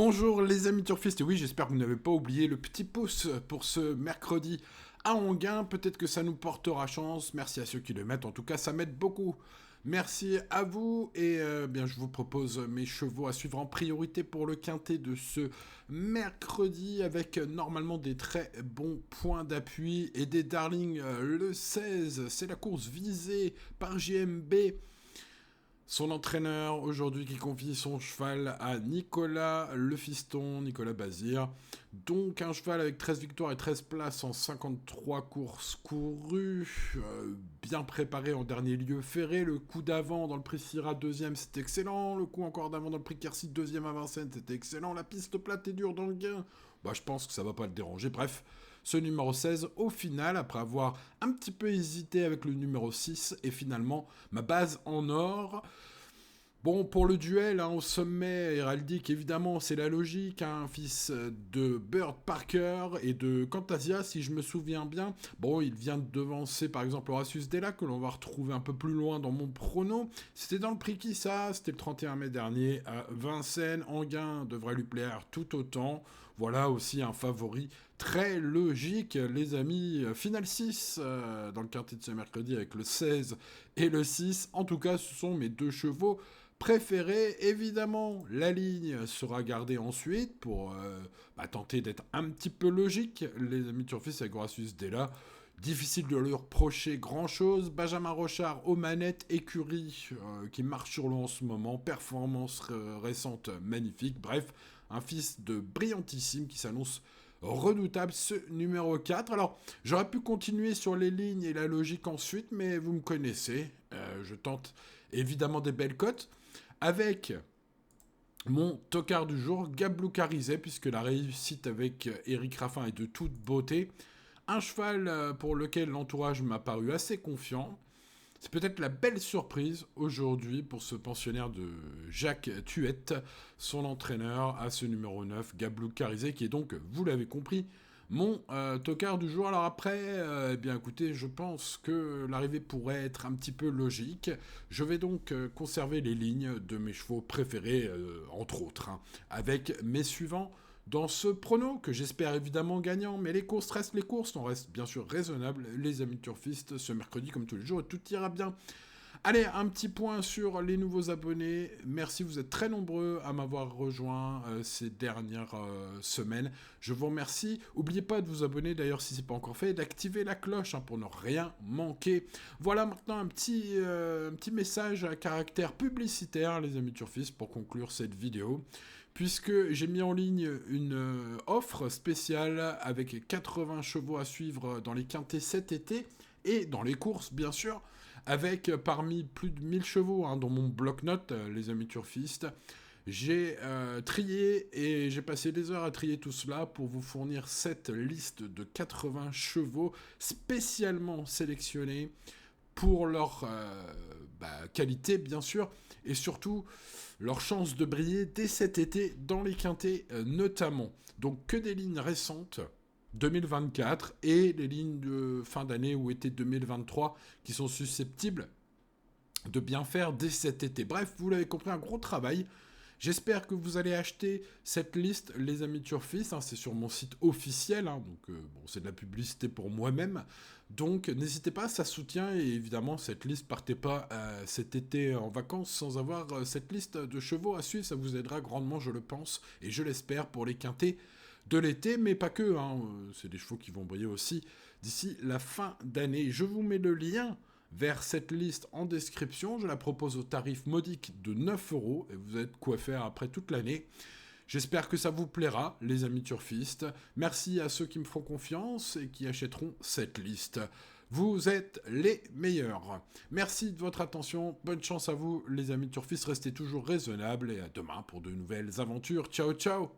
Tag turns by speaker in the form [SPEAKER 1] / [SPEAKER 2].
[SPEAKER 1] Bonjour les amis turfistes, et oui j'espère que vous n'avez pas oublié le petit pouce pour ce mercredi à Enghien, peut-être que ça nous portera chance, merci à ceux qui le mettent, en tout cas ça m'aide beaucoup. Merci à vous et bien je vous propose mes chevaux à suivre en priorité pour le quintet de ce mercredi avec normalement des très bons points d'appui et des darlings le 16, c'est la course visée par JMB. Son entraîneur aujourd'hui qui confie son cheval à Nicolas le fiston, Nicolas Bazir. Donc un cheval avec 13 victoires et 13 places en 53 courses courues. Bien préparé en dernier lieu ferré. Le coup d'avant dans le prix Syrah deuxième c'était excellent. Le coup encore d'avant dans le prix Quercy deuxième à Vincennes c'était excellent. La piste plate et dure dans le gain. Bah, je pense que ça va pas le déranger. Bref, ce numéro 16, au final, après avoir un petit peu hésité avec le numéro 6, et finalement ma base en or. Bon, pour le duel, au sommet héraldique, évidemment, c'est la logique, fils de Bird Parker et de Camtasia, si je me souviens bien. Bon, il vient de devancer, par exemple, Horatius Della, que l'on va retrouver un peu plus loin dans mon prono. C'était dans le prix qui ça, c'était le 31 mai dernier, à Vincennes. Enghien devrait lui plaire tout autant. Voilà aussi un favori très logique, les amis. Final 6 dans le quartier de ce mercredi avec le 16 et le 6. En tout cas, ce sont mes deux chevaux préférés. Évidemment, la ligne sera gardée ensuite pour tenter d'être un petit peu logique. Les amis turfistes avec Horatius Della, difficile de lui reprocher grand-chose. Benjamin Rochard aux manettes, écurie qui marche sur l'eau en ce moment, performance récente magnifique. Bref, un fils de brillantissime qui s'annonce redoutable, ce numéro 4. Alors, j'aurais pu continuer sur les lignes et la logique ensuite, mais vous me connaissez. Je tente évidemment des belles cotes. Avec mon tocard du jour, Gablou Carizet, puisque la réussite avec Eric Raffin est de toute beauté. Un cheval pour lequel l'entourage m'a paru assez confiant. C'est peut-être la belle surprise aujourd'hui pour ce pensionnaire de Jacques Tuette, son entraîneur à ce numéro 9, Gablou Carizet, qui est donc, vous l'avez compris, mon tocard du jour. Alors après, eh bien écoutez, je pense que l'arrivée pourrait être un petit peu logique. Je vais donc conserver les lignes de mes chevaux préférés, entre autres, avec mes suivants dans ce prono, que j'espère évidemment gagnant, mais les courses restent les courses, on reste bien sûr raisonnable, les amis turfistes, ce mercredi comme tous les jours, et tout ira bien. Allez, un petit point sur les nouveaux abonnés. Merci, vous êtes très nombreux à m'avoir rejoint ces dernières semaines. Je vous remercie. N'oubliez pas de vous abonner, d'ailleurs, si ce n'est pas encore fait, et d'activer la cloche pour ne rien manquer. Voilà maintenant un petit message à caractère publicitaire, les amis turfistes, pour conclure cette vidéo. Puisque j'ai mis en ligne une offre spéciale avec 80 chevaux à suivre dans les quintets cet été, et dans les courses, bien sûr, avec parmi plus de 1000 chevaux dans mon bloc-notes, les amis turfistes. J'ai trié et j'ai passé des heures à trier tout cela pour vous fournir cette liste de 80 chevaux spécialement sélectionnés pour leur qualité, bien sûr, et surtout leur chance de briller dès cet été dans les quintets notamment. Donc que des lignes récentes 2024 et les lignes de fin d'année ou été 2023 qui sont susceptibles de bien faire dès cet été. Bref, vous l'avez compris, un gros travail. J'espère que vous allez acheter cette liste, les amis turfistes. C'est sur mon site officiel, donc c'est de la publicité pour moi-même. Donc n'hésitez pas, ça soutient. Et évidemment, cette liste, partez pas cet été en vacances sans avoir cette liste de chevaux à suivre. Ça vous aidera grandement, je le pense, et je l'espère, pour les quintets de l'été, mais pas que. C'est des chevaux qui vont briller aussi d'ici la fin d'année. Je vous mets le lien vers cette liste en description. Je la propose au tarif modique de 9 € et vous avez de quoi faire après toute l'année. J'espère que ça vous plaira, les amis turfistes. Merci à ceux qui me font confiance et qui achèteront cette liste. Vous êtes les meilleurs. Merci de votre attention. Bonne chance à vous, les amis turfistes. Restez toujours raisonnables et à demain pour de nouvelles aventures. Ciao, ciao!